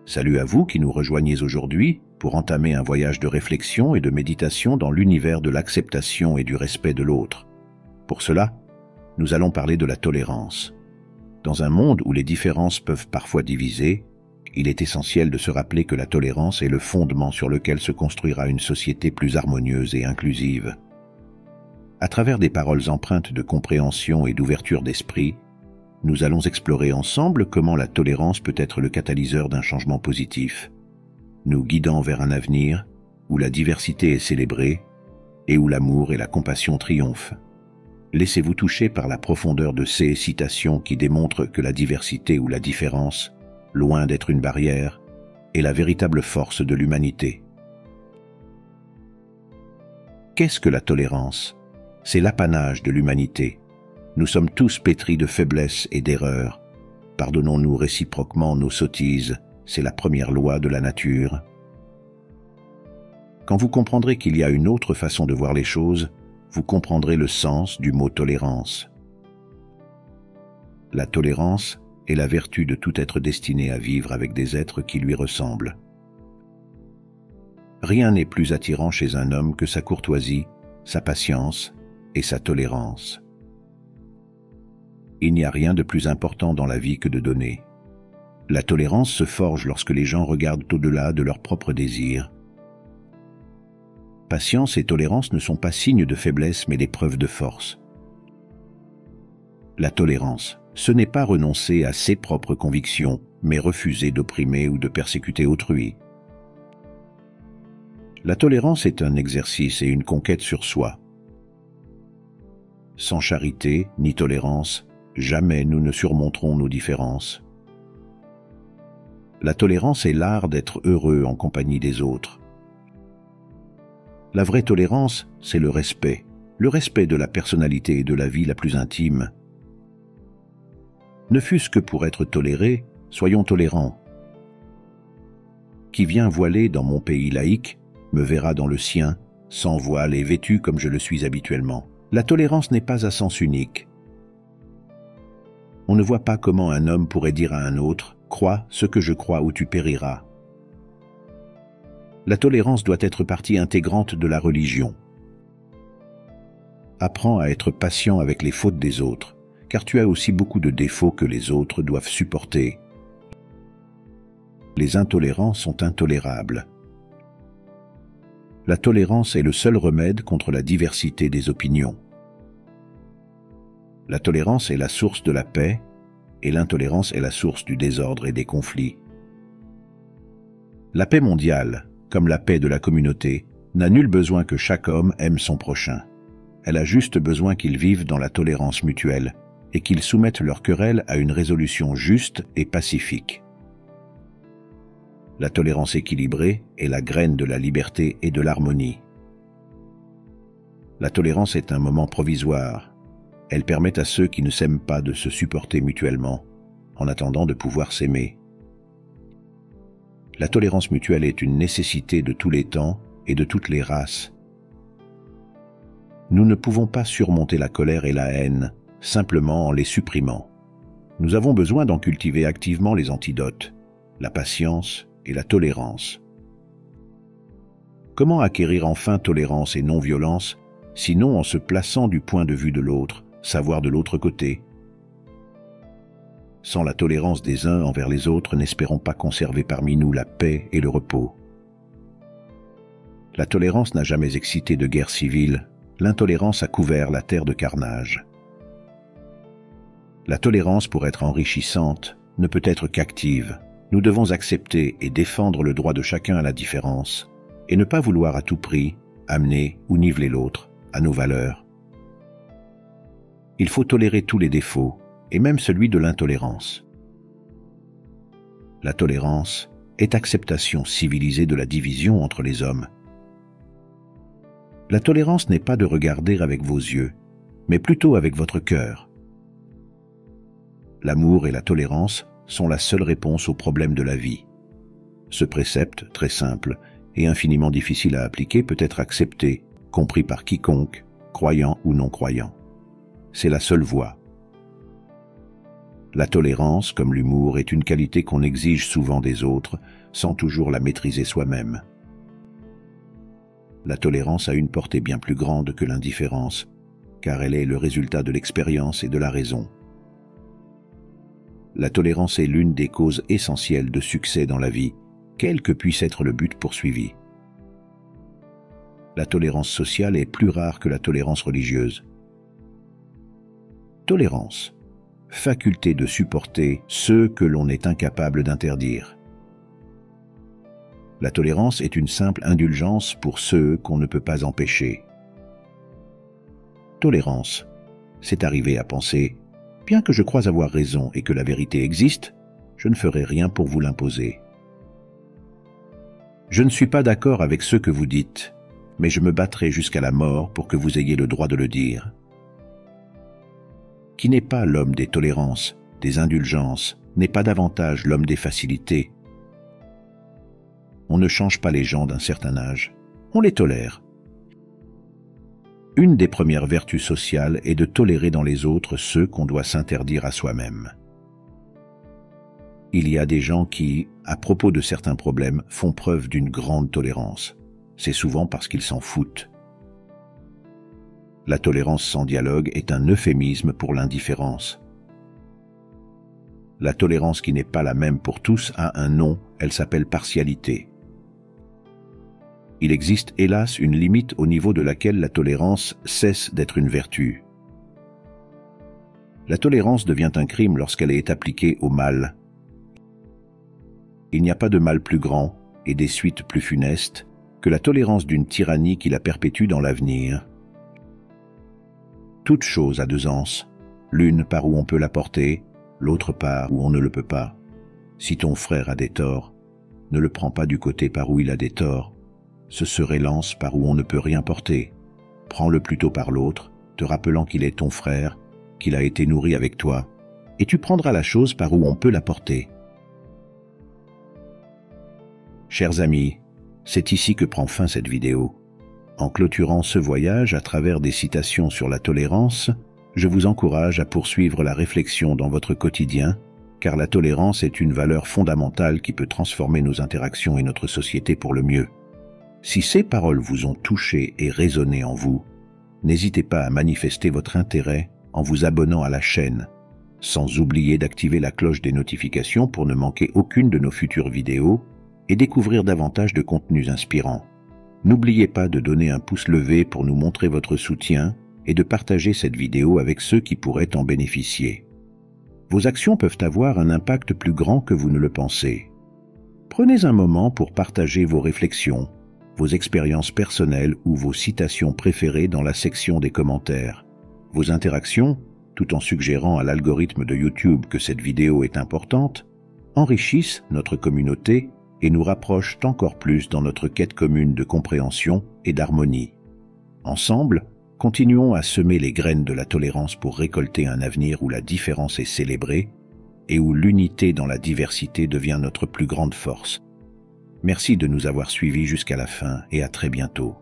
Salut à vous qui nous rejoignez aujourd'hui pour entamer un voyage de réflexion et de méditation dans l'univers de l'acceptation et du respect de l'autre. Pour cela, nous allons parler de la tolérance. Dans un monde où les différences peuvent parfois diviser, il est essentiel de se rappeler que la tolérance est le fondement sur lequel se construira une société plus harmonieuse et inclusive. À travers des paroles empreintes de compréhension et d'ouverture d'esprit, nous allons explorer ensemble comment la tolérance peut être le catalyseur d'un changement positif, nous guidant vers un avenir où la diversité est célébrée et où l'amour et la compassion triomphent. Laissez-vous toucher par la profondeur de ces citations qui démontrent que la diversité ou la différence, loin d'être une barrière, est la véritable force de l'humanité. Qu'est-ce que la tolérance ? C'est l'apanage de l'humanité. Nous sommes tous pétris de faiblesses et d'erreurs. Pardonnons-nous réciproquement nos sottises, c'est la première loi de la nature. Quand vous comprendrez qu'il y a une autre façon de voir les choses, vous comprendrez le sens du mot tolérance. La tolérance est la vertu de tout être destiné à vivre avec des êtres qui lui ressemblent. Rien n'est plus attirant chez un homme que sa courtoisie, sa patience et sa tolérance. Il n'y a rien de plus important dans la vie que de donner. La tolérance se forge lorsque les gens regardent au-delà de leurs propres désirs. Patience et tolérance ne sont pas signes de faiblesse mais des preuves de force. La tolérance, ce n'est pas renoncer à ses propres convictions, mais refuser d'opprimer ou de persécuter autrui. La tolérance est un exercice et une conquête sur soi. Sans charité ni tolérance, jamais nous ne surmonterons nos différences. La tolérance est l'art d'être heureux en compagnie des autres. La vraie tolérance, c'est le respect de la personnalité et de la vie la plus intime. Ne fût-ce que pour être tolérés, soyons tolérants. Qui vient voilé dans mon pays laïque, me verra dans le sien, sans voile et vêtu comme je le suis habituellement. La tolérance n'est pas à sens unique. On ne voit pas comment un homme pourrait dire à un autre « Crois ce que je crois ou tu périras ». La tolérance doit être partie intégrante de la religion. Apprends à être patient avec les fautes des autres, car tu as aussi beaucoup de défauts que les autres doivent supporter. Les intolérants sont intolérables. La tolérance est le seul remède contre la diversité des opinions. La tolérance est la source de la paix, et l'intolérance est la source du désordre et des conflits. La paix mondiale, comme la paix de la communauté, n'a nul besoin que chaque homme aime son prochain. Elle a juste besoin qu'ils vivent dans la tolérance mutuelle et qu'ils soumettent leurs querelles à une résolution juste et pacifique. La tolérance équilibrée est la graine de la liberté et de l'harmonie. La tolérance est un moment provisoire. Elle permet à ceux qui ne s'aiment pas de se supporter mutuellement, en attendant de pouvoir s'aimer. La tolérance mutuelle est une nécessité de tous les temps et de toutes les races. Nous ne pouvons pas surmonter la colère et la haine, simplement en les supprimant. Nous avons besoin d'en cultiver activement les antidotes, la patience et la tolérance. Comment acquérir enfin tolérance et non-violence, sinon en se plaçant du point de vue de l'autre, savoir de l'autre côté? Sans la tolérance des uns envers les autres, n'espérons pas conserver parmi nous la paix et le repos. La tolérance n'a jamais excité de guerre civile, l'intolérance a couvert la terre de carnage. La tolérance, pour être enrichissante, ne peut être qu'active. Nous devons accepter et défendre le droit de chacun à la différence, et ne pas vouloir à tout prix amener ou niveler l'autre à nos valeurs. Il faut tolérer tous les défauts, et même celui de l'intolérance. La tolérance est acceptation civilisée de la division entre les hommes. La tolérance n'est pas de regarder avec vos yeux, mais plutôt avec votre cœur. L'amour et la tolérance sont la seule réponse aux problèmes de la vie. Ce précepte, très simple et infiniment difficile à appliquer, peut être accepté, compris par quiconque, croyant ou non croyant. C'est la seule voie. La tolérance, comme l'humour, est une qualité qu'on exige souvent des autres, sans toujours la maîtriser soi-même. La tolérance a une portée bien plus grande que l'indifférence, car elle est le résultat de l'expérience et de la raison. La tolérance est l'une des causes essentielles de succès dans la vie, quel que puisse être le but poursuivi. La tolérance sociale est plus rare que la tolérance religieuse. Tolérance, faculté de supporter ceux que l'on est incapable d'interdire. La tolérance est une simple indulgence pour ceux qu'on ne peut pas empêcher. Tolérance, c'est arriver à penser « Bien que je crois avoir raison et que la vérité existe, je ne ferai rien pour vous l'imposer. Je ne suis pas d'accord avec ce que vous dites, mais je me battrai jusqu'à la mort pour que vous ayez le droit de le dire. » Qui n'est pas l'homme des tolérances, des indulgences, n'est pas davantage l'homme des facilités. On ne change pas les gens d'un certain âge, on les tolère. Une des premières vertus sociales est de tolérer dans les autres ceux qu'on doit s'interdire à soi-même. Il y a des gens qui, à propos de certains problèmes, font preuve d'une grande tolérance. C'est souvent parce qu'ils s'en foutent. La tolérance sans dialogue est un euphémisme pour l'indifférence. La tolérance qui n'est pas la même pour tous a un nom, elle s'appelle partialité. Il existe hélas une limite au niveau de laquelle la tolérance cesse d'être une vertu. La tolérance devient un crime lorsqu'elle est appliquée au mal. Il n'y a pas de mal plus grand et des suites plus funestes que la tolérance d'une tyrannie qui la perpétue dans l'avenir. Toute chose a deux anses, l'une par où on peut la porter, l'autre part où on ne le peut pas. Si ton frère a des torts, ne le prends pas du côté par où il a des torts. Ce serait l'anse par où on ne peut rien porter. Prends-le plutôt par l'autre, te rappelant qu'il est ton frère, qu'il a été nourri avec toi, et tu prendras la chose par où on peut la porter. Chers amis, c'est ici que prend fin cette vidéo. En clôturant ce voyage à travers des citations sur la tolérance, je vous encourage à poursuivre la réflexion dans votre quotidien, car la tolérance est une valeur fondamentale qui peut transformer nos interactions et notre société pour le mieux. Si ces paroles vous ont touché et résonné en vous, n'hésitez pas à manifester votre intérêt en vous abonnant à la chaîne, sans oublier d'activer la cloche des notifications pour ne manquer aucune de nos futures vidéos et découvrir davantage de contenus inspirants. N'oubliez pas de donner un pouce levé pour nous montrer votre soutien et de partager cette vidéo avec ceux qui pourraient en bénéficier. Vos actions peuvent avoir un impact plus grand que vous ne le pensez. Prenez un moment pour partager vos réflexions, vos expériences personnelles ou vos citations préférées dans la section des commentaires. Vos interactions, tout en suggérant à l'algorithme de YouTube que cette vidéo est importante, enrichissent notre communauté et nous rapprochent encore plus dans notre quête commune de compréhension et d'harmonie. Ensemble, continuons à semer les graines de la tolérance pour récolter un avenir où la différence est célébrée et où l'unité dans la diversité devient notre plus grande force. Merci de nous avoir suivis jusqu'à la fin et à très bientôt.